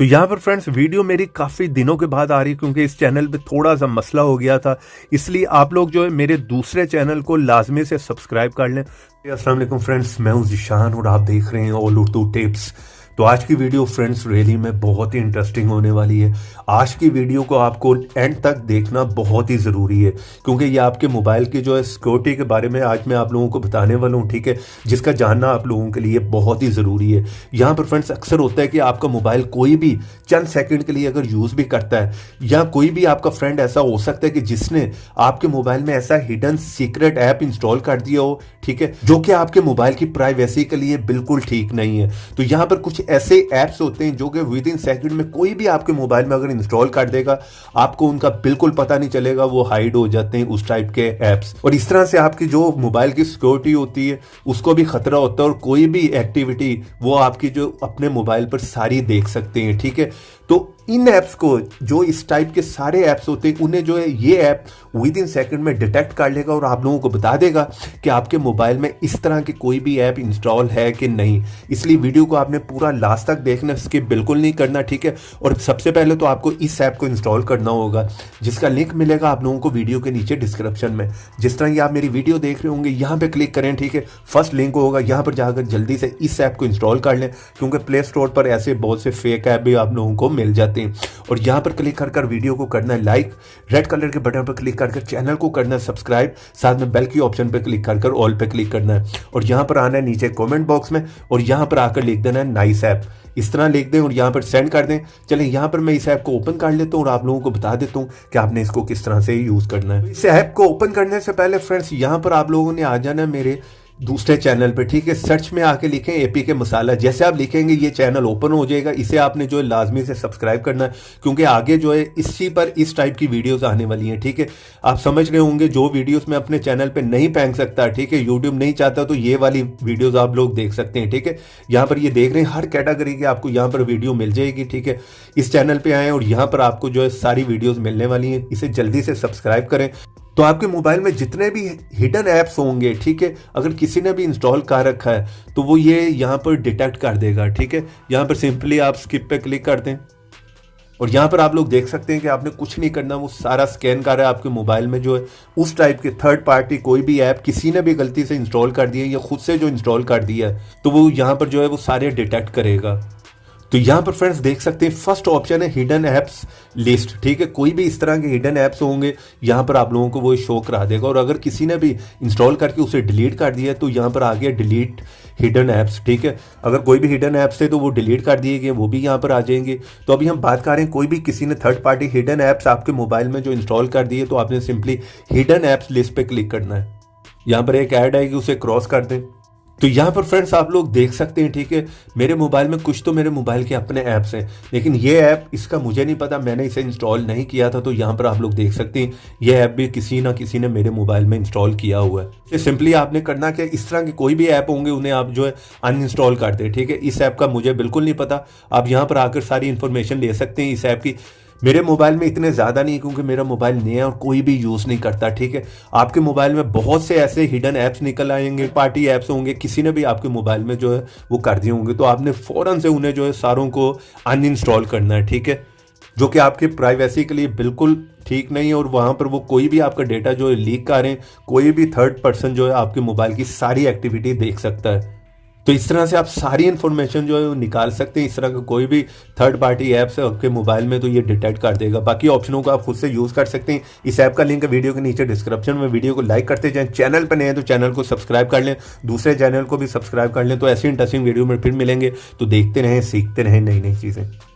तो यहाँ पर फ्रेंड्स वीडियो मेरी काफ़ी दिनों के बाद आ रही है क्योंकि इस चैनल पे थोड़ा सा मसला हो गया था। इसलिए आप लोग जो है मेरे दूसरे चैनल को लाजमी से सब्सक्राइब कर लें। अस्सलाम वालेकुम फ्रेंड्स, मैं हूँ ज़ीशान और आप देख रहे हैं ऑल उर्दू टिप्स। तो आज की वीडियो फ्रेंड्स रियली में बहुत ही इंटरेस्टिंग होने वाली है। आज की वीडियो को आपको एंड तक देखना बहुत ही ज़रूरी है क्योंकि ये आपके मोबाइल की जो है सिक्योरिटी के बारे में आज मैं आप लोगों को बताने वाला हूँ, ठीक है, जिसका जानना आप लोगों के लिए बहुत ही ज़रूरी है। यहाँ पर फ्रेंड्स अक्सर होता है कि आपका मोबाइल कोई भी चंद सेकंड के लिए अगर यूज़ भी करता है या कोई भी आपका फ्रेंड ऐसा हो सकता है कि जिसने आपके मोबाइल में ऐसा हिडन सीक्रेट ऐप इंस्टॉल कर दिया हो, ठीक है, जो कि आपके मोबाइल की प्राइवेसी के लिए बिल्कुल ठीक नहीं है। तो यहाँ पर कुछ ऐसे ऐप्स होते हैं जो कि विद इन सेकंड में कोई भी आपके मोबाइल में अगर इंस्टॉल कर देगा आपको उनका बिल्कुल पता नहीं चलेगा, वो हाइड हो जाते हैं उस टाइप के ऐप्स। और इस तरह से आपकी जो मोबाइल की सिक्योरिटी होती है उसको भी खतरा होता है और कोई भी एक्टिविटी वो आपकी जो अपने मोबाइल पर सारी देख सकते हैं, ठीक है। तो इन ऐप्स को जो इस टाइप के सारे ऐप्स होते हैं उन्हें जो है ये ऐप विद इन सेकंड में डिटेक्ट कर लेगा और आप लोगों को बता देगा कि आपके मोबाइल में इस तरह की कोई भी ऐप इंस्टॉल है कि नहीं। इसलिए वीडियो को आपने पूरा लास्ट तक देखना, स्किप बिल्कुल नहीं करना, ठीक है। और सबसे पहले तो आपको इस ऐप को इंस्टॉल करना होगा जिसका लिंक मिलेगा आप लोगों को वीडियो के नीचे डिस्क्रिप्शन में। जिस तरह ये आप मेरी वीडियो देख रहे होंगे यहाँ पे क्लिक करें, ठीक है। फर्स्ट लिंक होगा, यहाँ पर जाकर जल्दी से इस ऐप को इंस्टॉल कर लें क्योंकि प्ले स्टोर पर ऐसे बहुत से फेक ऐप भी आप लोगों को मिल जाते हैं। और यहां पर क्लिक कर वीडियो को करना है लाइक, रेड कलर के बटन पर क्लिक कर चैनल को करना है सब्सक्राइब, साथ में बेल की ऑप्शन पर क्लिक कर ऑल पे क्लिक करना है और यहां पर आना है नीचे कमेंट बॉक्स में और यहां पर आकर लिख देना है नाइस ऐप। इस तरह लिख दें और यहाँ पर सेंड कर दें। चलें यहाँ पर मैं इस ऐप को ओपन कर लेता हूँ और आप लोगों को बता देता हूँ कि आपने इसको किस तरह से यूज़ करना है। इस ऐप को ओपन करने से पहले फ्रेंड्स यहाँ पर आप लोगों ने आ जाना है मेरे दूसरे चैनल पे, ठीक है। सर्च में आके लिखें APK मसाला, जैसे आप लिखेंगे ये चैनल ओपन हो जाएगा। इसे आपने जो है लाजमी से सब्सक्राइब करना है क्योंकि आगे जो है इसी पर इस टाइप की वीडियोस आने वाली हैं, ठीक है। आप समझ रहे होंगे जो वीडियोस मैं अपने चैनल पे नहीं फेंक सकता, ठीक है, यूट्यूब नहीं चाहता, तो ये वाली वीडियोज आप लोग देख सकते हैं, ठीक है। यहाँ पर ये देख रहे हैं हर कैटेगरी की आपको यहाँ पर वीडियो मिल जाएगी, ठीक है। इस चैनल पर आएँ और यहाँ पर आपको जो है सारी वीडियोज़ मिलने वाली हैं। इसे जल्दी से सब्सक्राइब करें। तो आपके मोबाइल में जितने भी हिडन ऐप्स होंगे, ठीक है, अगर किसी ने भी इंस्टॉल कर रखा है तो वो ये यहाँ पर डिटेक्ट कर देगा, ठीक है। यहाँ पर सिंपली आप स्किप पे क्लिक कर दें और यहाँ पर आप लोग देख सकते हैं कि आपने कुछ नहीं करना, वो सारा स्कैन कर रहा है आपके मोबाइल में जो है उस टाइप के थर्ड पार्टी कोई भी ऐप किसी ने भी गलती से इंस्टॉल कर दिया या खुद से जो इंस्टॉल कर दिया है तो वो यहाँ पर जो है वो सारे डिटेक्ट करेगा। तो यहाँ पर फ्रेंड्स देख सकते हैं फर्स्ट ऑप्शन है हिडन ऐप्स लिस्ट, ठीक है। कोई भी इस तरह के हिडन ऐप्स होंगे यहाँ पर आप लोगों को वो शो करा देगा और अगर किसी ने भी इंस्टॉल करके उसे डिलीट कर दिया तो यहाँ पर आ गया डिलीट हिडन ऐप्स, ठीक है। अगर कोई भी हिडन ऐप्स है तो वो डिलीट कर दिए गए, वो भी यहाँ पर आ जाएंगे। तो अभी हम बात कर रहे हैं कोई भी किसी ने थर्ड पार्टी हिडन ऐप्स आपके मोबाइल में जो इंस्टॉल कर दिए तो आपने सिंपली हिडन ऐप्स लिस्ट पे क्लिक करना है। यहाँ पर एक ऐड आएगी, उसे क्रॉस कर दें। तो यहाँ पर फ्रेंड्स आप लोग देख सकते हैं, ठीक है, मेरे मोबाइल में कुछ तो मेरे मोबाइल के अपने ऐप्स हैं लेकिन ये ऐप इसका मुझे नहीं पता, मैंने इसे इंस्टॉल नहीं किया था। तो यहाँ पर आप लोग देख सकते हैं ये ऐप भी किसी ना किसी ने मेरे मोबाइल में इंस्टॉल किया हुआ है। तो सिंपली आपने करना कि इस तरह के कोई भी ऐप होंगे उन्हें आप जो है अनइंस्टॉल कर दें, ठीक है। इस ऐप का मुझे बिल्कुल नहीं पता, आप यहाँ पर आकर सारी इन्फॉर्मेशन ले सकते हैं इस ऐप की। मेरे मोबाइल में इतने ज़्यादा नहीं क्योंकि मेरा मोबाइल नया है और कोई भी यूज़ नहीं करता, ठीक है। आपके मोबाइल में बहुत से ऐसे हिडन ऐप्स निकल आएंगे, पार्टी ऐप्स होंगे, किसी ने भी आपके मोबाइल में जो है वो कर दिए होंगे तो आपने फ़ौरन से उन्हें जो है सारों को अनइंस्टॉल करना है, ठीक है, जो कि आपके प्राइवेसी के लिए बिल्कुल ठीक नहीं है। और वहाँ पर वो कोई भी आपका डेटा जो है लीक करें, कोई भी थर्ड पर्सन जो है आपके मोबाइल की सारी एक्टिविटी देख सकता है। तो इस तरह से आप सारी इन्फॉर्मेशन जो है वो निकाल सकते हैं। इस तरह का कोई भी थर्ड पार्टी ऐप्स है आपके मोबाइल में तो ये डिटेक्ट कर देगा। बाकी ऑप्शनों को आप खुद से यूज़ कर सकते हैं। इस ऐप का लिंक है वीडियो के नीचे डिस्क्रिप्शन में। वीडियो को लाइक करते जाएं, चैनल पर नए हैं तो चैनल को सब्सक्राइब कर लें, दूसरे चैनल को भी सब्सक्राइब कर लें। तो ऐसी इंटरेस्टिंग वीडियो में फिर मिलेंगे, तो देखते रहें, सीखते रहें नई नई चीज़ें।